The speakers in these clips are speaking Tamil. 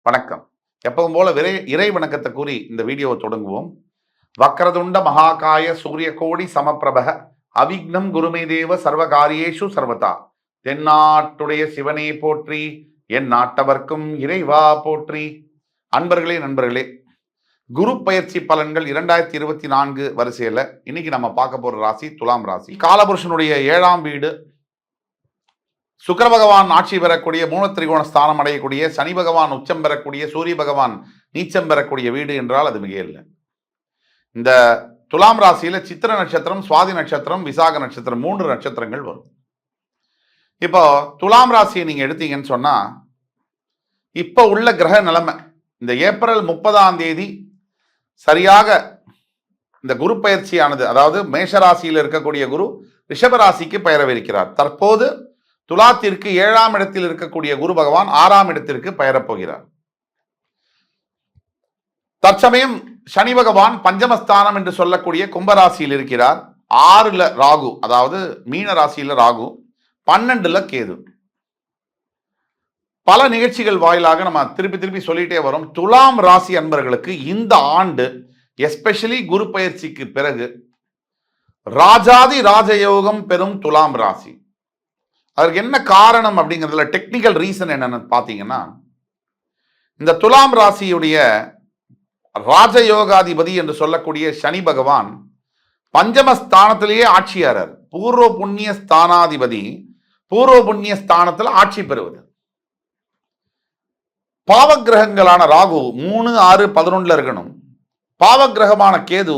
வணக்கம். எப்பவும் போல இறை வணக்கத்தை கூறி இந்த வீடியோவை தொடங்குவோம். வக்ரதுண்ட மகாகாய சூரிய கோடி சமப்பிரபக அவிக்னம் குருமே தேவ சர்வகாரியேஷு சர்வதா. தென்னாட்டுடைய சிவனே போற்றி, என் நாட்டவர்க்கும் இறைவா போற்றி. அன்பர்களே, நண்பர்களே, குரு பயிற்சி பலன்கள் 2024 வரிசையில் இன்னைக்கு நம்ம பார்க்க போற ராசி துலாம் ராசி. காலபுருஷனுடைய 7ஆம் வீடு, சுக்கிர பகவான் ஆட்சி பெறக்கூடிய மூலத்திரிகோண ஸ்தானம் அடையக்கூடிய, சனி பகவான் உச்சம் பெறக்கூடிய, சூரிய பகவான் நீச்சம் பெறக்கூடிய வீடு என்றால் அது மிக இல்லை. இந்த துலாம் ராசியில சித்திர நட்சத்திரம், சுவாதி நட்சத்திரம், விசாக நட்சத்திரம் 3 நட்சத்திரங்கள் வரும். இப்போ துலாம் ராசியை நீங்க எடுத்தீங்கன்னு சொன்னா, இப்ப உள்ள கிரக நிலைமை இந்த ஏப்ரல் 30ஆம் தேதி சரியாக இந்த குரு பயிற்சியானது, அதாவது மேஷராசியில் இருக்கக்கூடிய குரு ரிஷபராசிக்கு பெயரவிருக்கிறார். தற்போது துலாத்திற்கு 7ஆம் இடத்தில் இருக்கக்கூடிய குரு பகவான் 6ஆம் இடத்திற்கு பெயரப்போகிறார். தற்சமயம் சனி பகவான் பஞ்சமஸ்தானம் என்று சொல்லக்கூடிய கும்பராசியில் இருக்கிறார். 6ல ராகு, அதாவது மீன ராசியில ராகு, 12ல கேது. பல நிகழ்ச்சிகள் வாயிலாக நம்ம திருப்பி சொல்லிட்டே வரும். துலாம் ராசி அன்பர்களுக்கு இந்த ஆண்டு எஸ்பெஷலி குரு பயிற்சிக்கு பிறகு ராஜாதி ராஜயோகம் பெறும் துலாம் ராசி. அதற்கு என்ன காரணம் அப்படிங்கிறதுல டெக்னிக்கல் ரீசன் என்னன்னு பார்த்தீங்கன்னா, இந்த துலாம் ராசியுடைய ராஜயோகாதிபதி என்று சொல்லக்கூடிய சனி பகவான் பஞ்சமஸ்தானத்திலேயே ஆட்சியாளர். பூர்வ புண்ணிய ஸ்தானாதிபதி பூர்வ புண்ணிய ஸ்தானத்தில் ஆட்சி பெறுவது. பாவகிரகங்களான ராகு 3, 6, 11 இருக்கணும். பாவகிரகமான கேது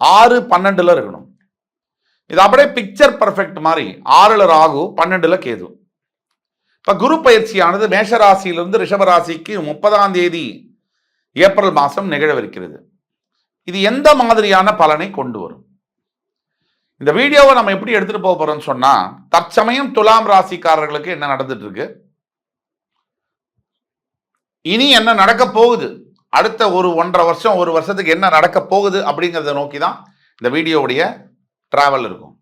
6, 12 இருக்கணும். இது அப்படியே பிக்சர் பர்ஃபெக்ட் மாதிரி 6ல ராகு, 12ல கேது. இப்ப குரு பயிற்சியானது மேஷராசியிலிருந்து ரிஷபராசிக்கு 30ஆம் தேதி ஏப்ரல் மாதம் நிகழவிருக்கிறது. இது எந்த மாதிரியான பலனை கொண்டு வரும்? இந்த வீடியோவை நம்ம எப்படி எடுத்துட்டு போக போறோம்னு சொன்னா, தற்சமயம் துலாம் ராசிக்காரர்களுக்கு என்ன நடந்துட்டு இருக்கு, இனி என்ன நடக்க போகுது, அடுத்த 1.5 வருஷம் 1 வருஷத்துக்கு என்ன நடக்க போகுது அப்படிங்கிறத நோக்கி தான் இந்த வீடியோவுடைய டிராவல் இருக்கும்.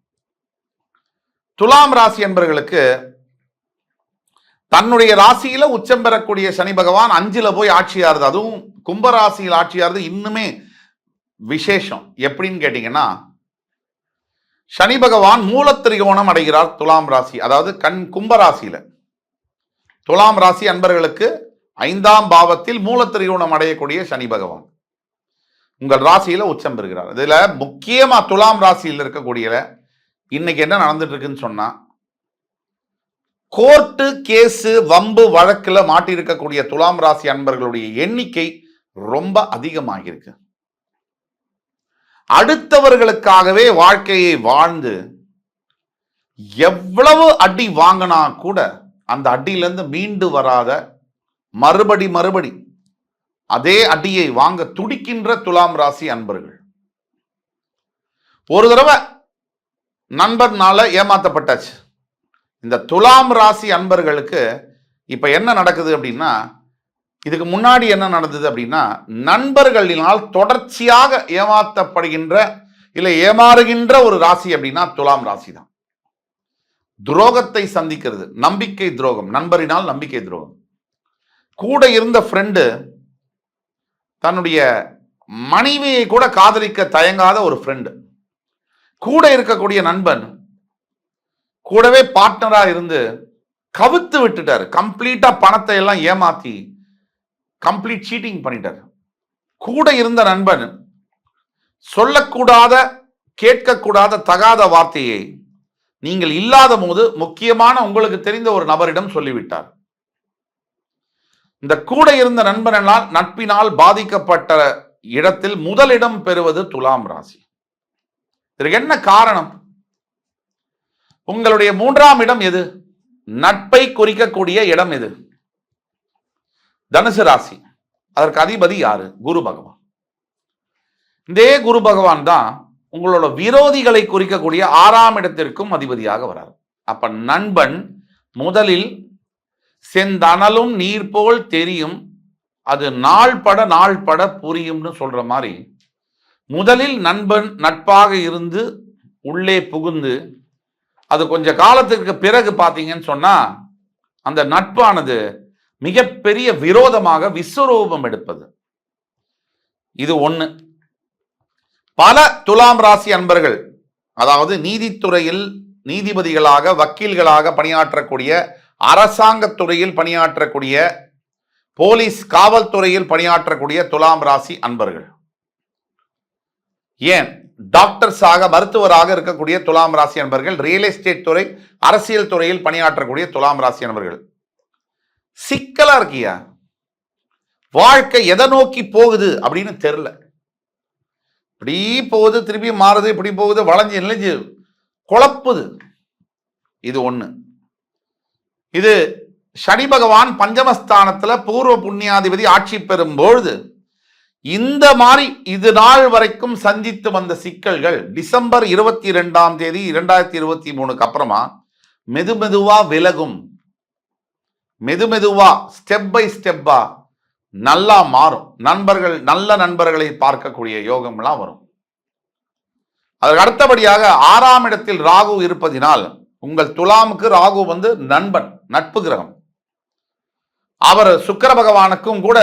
துலாம் ராசி என்பவர்களுக்கு தன்னுடைய ராசியில உச்சம் பெறக்கூடிய சனி பகவான் 5ல போய் ஆட்சியாருது. அதுவும் கும்பராசியில் ஆட்சியாருது இன்னுமே விசேஷம். எப்படின்னு கேட்டீங்கன்னா, சனி பகவான் மூலத்திரிகோணம் அடைகிறார் துலாம் ராசி, அதாவது கும்பராசியில. துலாம் ராசி அன்பர்களுக்கு 5ஆம் பாவத்தில் மூலத்திரிகோணம் அடையக்கூடிய சனி பகவான் உங்கள் ராசியில உச்சம் பெறுகிறார். இதுல முக்கியமா துலாம் ராசியில் இருக்கக்கூடிய இன்னைக்கு என்ன நடந்துட்டு இருக்குன்னு சொன்னா, கோர்ட்டு கேஸு வம்பு வழக்குல மாட்டியிருக்கக்கூடிய துலாம் ராசி அன்பர்களுடைய எண்ணிக்கை ரொம்ப அதிகமாகிருக்கு. அடுத்தவர்களுக்காகவே வாழ்க்கையை வாழ்ந்து எவ்வளவு அடி வாங்கினா கூட அந்த அடியிலிருந்து மீண்டு வராத மறுபடி அதே அடியை வாங்க துடிக்கின்ற துலாம் ராசி அன்பர்கள். ஒரு தடவை நண்பர்னால ஏமாத்தப்பட்டாச்சு. இந்த துலாம் ராசி அன்பர்களுக்கு இப்ப என்ன நடக்குது அப்படின்னா, இதுக்கு முன்னாடி என்ன நடந்தது அப்படின்னா, நண்பர்களினால் தொடர்ச்சியாக ஏமாற்றப்படுகின்ற இல்லை ஏமாறுகின்ற ஒரு ராசி அப்படின்னா துலாம் ராசி தான். துரோகத்தை சந்திக்கிறது, நம்பிக்கை துரோகம், நண்பரினால் நம்பிக்கை துரோகம். கூட இருந்த ஃப்ரெண்டு தன்னுடைய மனைவியை கூட காதலிக்க தயங்காத ஒரு ஃப்ரெண்டு, கூட இருக்கக்கூடிய நண்பன் கூடவே பார்ட்னரா இருந்து கவுத்து விட்டுட்டாரு. கம்ப்ளீட்டா பணத்தை எல்லாம் ஏமாத்தி கம்ப்ளீட் சீட்டிங் பண்ணிட்டாரு. கூட இருந்த நண்பன் சொல்லக்கூடாத கேட்கக்கூடாத தகாத வார்த்தையை நீங்கள் இல்லாத போது முக்கியமான உங்களுக்கு தெரிந்த ஒரு நபரிடம் சொல்லிவிட்டார். இந்த கூட இருந்த நண்பனால் நட்பினால் பாதிக்கப்பட்ட இடத்தில் முதலிடம் பெறுவது துலாம் ராசி. இதற்கு என்ன காரணம்? உங்களுடைய 3ஆம் இடம் எது? நட்பை குறிக்கக்கூடிய இடம் எது? தனுசு ராசி. அதற்கு அதிபதி யாரு? குரு பகவான். இதே குரு பகவான் தான் உங்களோட விரோதிகளை குறிக்கக்கூடிய 6ஆம் இடத்திற்கும் அதிபதியாக வரார். அப்ப நண்பன் முதலில் செந்தனலும் நீர் போல் தெரியும், அது நாள் பட புரியும்னு சொல்ற மாதிரி, முதலில் நண்பன் நட்பாக இருந்து உள்ளே புகுந்து அது கொஞ்ச காலத்துக்கு பிறகு பார்த்தீங்கன்னு சொன்னா அந்த நட்பானது மிகப்பெரிய விரோதமாக விஸ்வரூபம் எடுப்பது. இது ஒண்ணு. பல துலாம் ராசி அன்பர்கள், அதாவது நீதித்துறையில் நீதிபதிகளாக, வக்கீல்களாக பணியாற்றக்கூடிய, அரசாங்கத்துறையில் பணியாற்றக்கூடிய, போலீஸ் காவல்துறையில் பணியாற்றக்கூடிய துலாம் ராசி அன்பர்கள், ஏன் டாக்டர்ஸாக, மருத்துவராக இருக்கக்கூடிய துலாம் ராசி அன்பர்கள், ரியல் எஸ்டேட் துறை, அரசியல் துறையில் பணியாற்றக்கூடிய துலாம் ராசி அன்பர்கள், சிக்கலா இருக்கியா? வாழ்க்கை எதை நோக்கி போகுது அப்படின்னு தெரியல. இப்படி போகுது, திருப்பி மாறுது, இப்படி போகுது, வளைஞ்சு நெளிஞ்சு குழப்புது. இது ஒண்ணு. இது சனி பகவான் பஞ்சமஸ்தானத்துல பூர்வ புண்ணியாதிபதி ஆட்சி பெறும் பொழுது இந்த மாதிரி இது நாள் வரைக்கும் சந்தித்து வந்த சிக்கல்கள் டிசம்பர் 22ஆம் தேதி 2023க்கு அப்புறமா மெதுமெதுவா விலகும். மெதுமெதுவா ஸ்டெப் பை ஸ்டெப்பா நல்லா மாறும். நண்பர்கள், நல்ல நண்பர்களை பார்க்கக்கூடிய யோகம்லாம் வரும். அதற்கு அடுத்தபடியாக 6ஆம் இடத்தில் ராகு இருப்பதினால் உங்கள் துலாமுக்கு ராகு வந்து நண்பன், நட்பு கிரகம். அவர் சுக்கிர பகவானுக்கும் கூட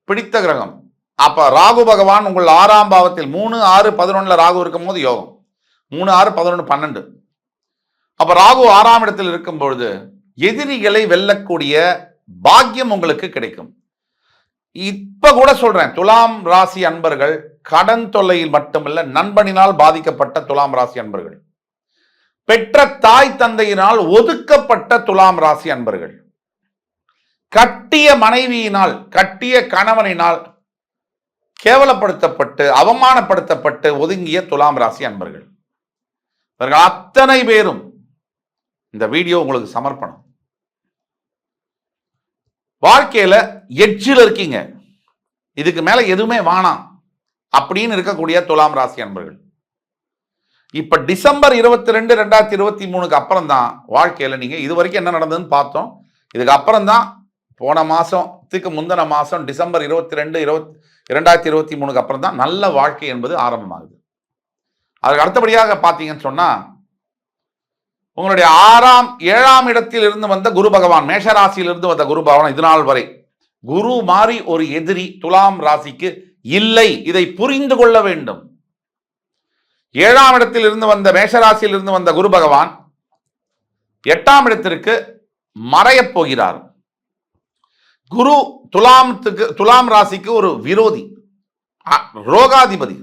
பிடித்த கிரகம். அப்ப ராகு பகவான் உங்கள் 6ஆம் பாவத்தில் 3, 6, 11 ராகு இருக்கும் போது யோகம். 3, 6, 11, 12. அப்ப ராகு 6ஆம் இடத்தில் இருக்கும் பொழுது எதிரிகளை வெல்லக்கூடிய பாக்கியம் உங்களுக்கு கிடைக்கும். இப்ப கூட சொல்றேன், துலாம் ராசி அன்பர்கள் கடன் தொல்லையில் மட்டுமல்ல, நண்பனினால் பாதிக்கப்பட்ட துலாம் ராசி அன்பர்கள், பெற்ற தாய் தந்தையினால் ஒதுக்கப்பட்ட துலாம் ராசி அன்பர்கள், கட்டிய மனைவியினால், கட்டிய கணவனினால் கேவலப்படுத்தப்பட்டு, அவமானப்படுத்தப்பட்டு ஒதுங்கிய துலாம் ராசி அன்பர்கள், இவர்கள் அத்தனை பேரும் இந்த வீடியோ உங்களுக்கு சமர்ப்பணம். வாழ்க்கையில எட்ஜில் இருக்கீங்க, இதுக்கு மேல எதுவுமே வேணாம் அப்படின்னு இருக்கக்கூடிய துலாம் ராசி அன்பர்கள், இப்ப டிசம்பர் 22, 2023க்கு அப்புறம் தான் வாழ்க்கையில நீங்க இது வரைக்கும் என்ன நடந்ததுன்னு பார்த்தோம். இதுக்கு அப்புறம் தான் போன மாசத்துக்கு முந்தின மாசம் டிசம்பர் 22, 2023க்கு அப்புறம் தான் நல்ல வாழ்க்கை என்பது ஆரம்பமாகுது. அதுக்கு அடுத்தபடியாக பார்த்தீங்கன்னு சொன்னா உங்களுடைய 7ஆம் இடத்தில் இருந்து வந்த குரு பகவான், மேஷராசியிலிருந்து வந்த குரு பகவான் இது நாள் வரை குரு மாறி ஒரு எதிரி துலாம் ராசிக்கு இல்லை. இதை புரிந்து கொள்ள வேண்டும். 7ஆம் இடத்தில் இருந்து வந்த, மேஷராசியில் இருந்து வந்த குரு பகவான் 8ஆம் இடத்திற்கு மறையப் போகிறார். குரு துலாம் ராசிக்கு ஒரு விரோதி, ரோகாதிபதி.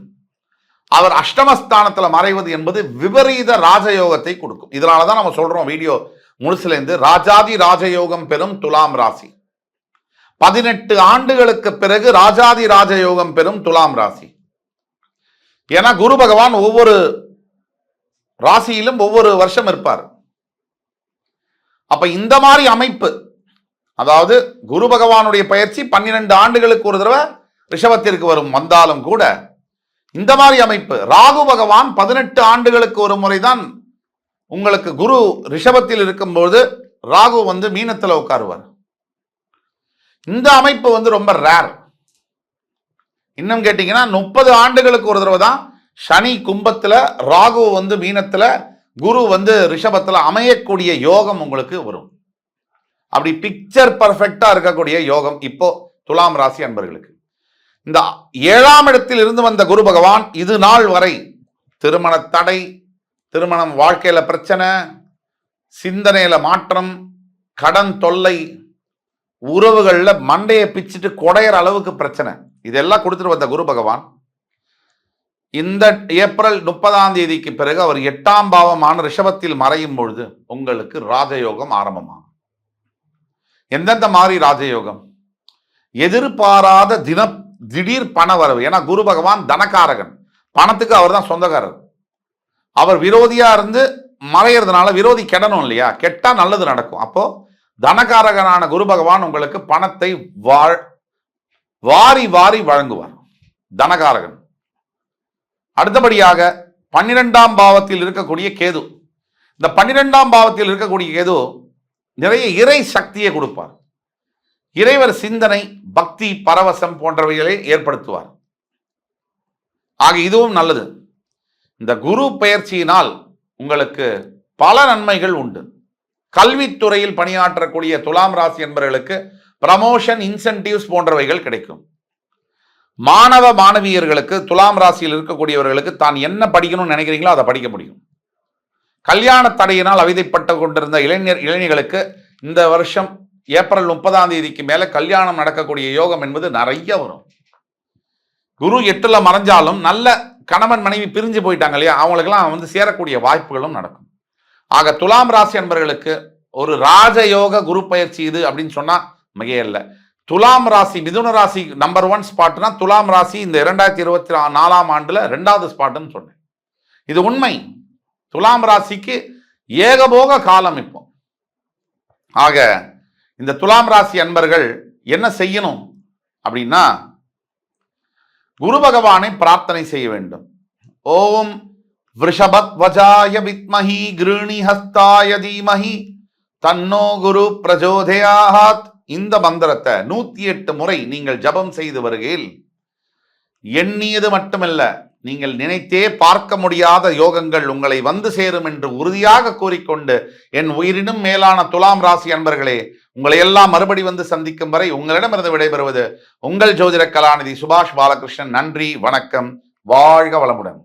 அவர் அஷ்டமஸ்தானத்தில் மறைவது என்பது விபரீத ராஜயோகத்தை கொடுக்கும். இதனாலதான் நம்ம சொல்றோம் வீடியோ முழுசுல இருந்து, ராஜாதி ராஜயோகம் பெறும் துலாம் ராசி. 18 ஆண்டுகளுக்கு பிறகு ராஜாதி ராஜயோகம் பெறும் துலாம் ராசி. ஏன்னா குரு பகவான் ஒவ்வொரு ராசியிலும் ஒவ்வொரு வருஷம் இருப்பார். அப்ப இந்த மாதிரி அமைப்பு, அதாவது குரு பகவானுடைய பயிற்சி 12 ஆண்டுகளுக்கு ஒரு தடவை ரிஷபத்திற்கு வந்தாலும் கூட இந்த மாதிரி அமைப்பு, ராகு பகவான் 18 ஆண்டுகளுக்கு ஒரு முறைதான் உங்களுக்கு குரு ரிஷபத்தில் இருக்கும்போது ராகு வந்து மீனத்தில் உட்காருவார். இந்த அமைப்பு வந்து ரொம்ப ரேர். இன்னும் கேட்டீங்கன்னா 30 ஆண்டுகளுக்கு ஒரு தடவை தான் சனி கும்பத்துல, ராகு வந்து மீனத்துல, குரு வந்து ரிஷபத்துல அமையக்கூடிய யோகம் உங்களுக்கு வரும். அப்படி பிக்சர் பர்ஃபெக்டா இருக்கக்கூடிய யோகம் இப்போ துலாம் ராசி அன்பர்களுக்கு. இந்த 7ஆம் இடத்தில் இருந்து வந்த குரு பகவான் இது நாள் வரை திருமண தடை, திருமணம் வாழ்க்கையில பிரச்சனை, சிந்தனையில மாற்றம், கடன் தொல்லை, உறவுகள்ல மண்டையை பிச்சுட்டு கொடையிற அளவுக்கு பிரச்சனை, இதெல்லாம் கொடுத்துட்டு வந்த குரு பகவான் இந்த ஏப்ரல் 30ஆம் தேதிக்கு பிறகு அவர் 8ஆம் பாவமான ரிஷபத்தில் மறையும் பொழுது உங்களுக்கு ராஜயோகம் ஆரம்பமாகும். எந்தெந்த மாதிரி ராஜயோகம்? எதிர்பாராத திடீர் பண வரவு. ஏன்னா குரு பகவான் தனகாரகன், பணத்துக்கு அவர் தான் சொந்தக்காரர். அவர் விரோதியா இருந்து மறைகிறதுனால விரோதி கெடணும் இல்லையா, கெட்டா நல்லது நடக்கும். அப்போ தனகாரகனான குரு பகவான் உங்களுக்கு பணத்தை வாரி வாரி வழங்குவார், தனகாரகன். அடுத்தபடியாக 12ஆம் பாவத்தில் இருக்கக்கூடிய கேது, இந்த 12ஆம் பாவத்தில் இருக்கக்கூடிய கேது நிறைய இறை சக்தியை கொடுப்பார். இறைவர் சிந்தனை, பக்தி, பரவசம் போன்றவைகளை ஏற்படுத்துவார். ஆக இதுவும் நல்லது. இந்த குரு பெயர்ச்சியினால் உங்களுக்கு பல நன்மைகள் உண்டு. கல்வித்துறையில் பணியாற்றக்கூடிய துலாம் ராசி என்பவர்களுக்கு ப்ரமோஷன், இன்சென்டிவ்ஸ் போன்றவைகள் கிடைக்கும். மாணவ மாணவியர்களுக்கு, துலாம் ராசியில் இருக்கக்கூடியவர்களுக்கு தான் என்ன படிக்கணும்னு நினைக்கிறீங்களோ அதை படிக்க முடியும். கல்யாண தடையினால் அவதிப்பட்டு கொண்டிருந்த இளைஞர்களுக்கு இந்த வருஷம் ஏப்ரல் 30ஆம் தேதிக்கு மேல கல்யாணம் நடக்கக்கூடிய யோகம் என்பது நிறைய வரும். குரு 8ல மறைஞ்சாலும் நல்ல கணவன் மனைவி பிரிஞ்சு போயிட்டாங்க இல்லையா, அவங்களுக்கெல்லாம் சேரக்கூடிய வாய்ப்புகளும் நடக்கும். ஆக துலாம் ராசி அன்பர்களுக்கு ஒரு ராஜயோக குரு பயிற்சி இது அப்படின்னு சொன்னா மிக இல்லை. துலாம் ராசி, மிதுன ராசி நம்பர் 1 ஸ்பாட்னா துலாம் ராசி இந்த 2024ஆம் ஆண்டுல 2வது ஸ்பாட்னு சொன்னேன். இது உண்மை. துலாம் ராசிக்கு ஏகபோக காலம் இப்போ. ஆக இந்த துலாம் ராசி அன்பர்கள் என்ன செய்யணும் அப்படின்னா, குரு பகவானை பிரார்த்தனை செய்ய வேண்டும். ஓம் விருஷபத்வஜாய வித்மஹி கிருணி ஹஸ்தாய தீமஹி தன்னோ குரு பிரஜோதயாத். இந்த மந்திரத்தை 108 முறை நீங்கள் ஜபம் செய்து வருகையில் எண்ணியது மட்டுமல்ல, நீங்கள் நினைத்தே பார்க்க முடியாத யோகங்கள் உங்களை வந்து சேரும் என்று உறுதியாக கூறிக்கொண்டு, என் உயிரினும் மேலான துலாம் ராசி அன்பர்களே, உங்களை எல்லாம் மறுபடி வந்து சந்திக்கும் வரை உங்களிடமிருந்து விடைபெறுவது உங்கள் ஜோதிட கலாநிதி சுபாஷ் பாலகிருஷ்ணன். நன்றி, வணக்கம், வாழ்க வளமுடன்.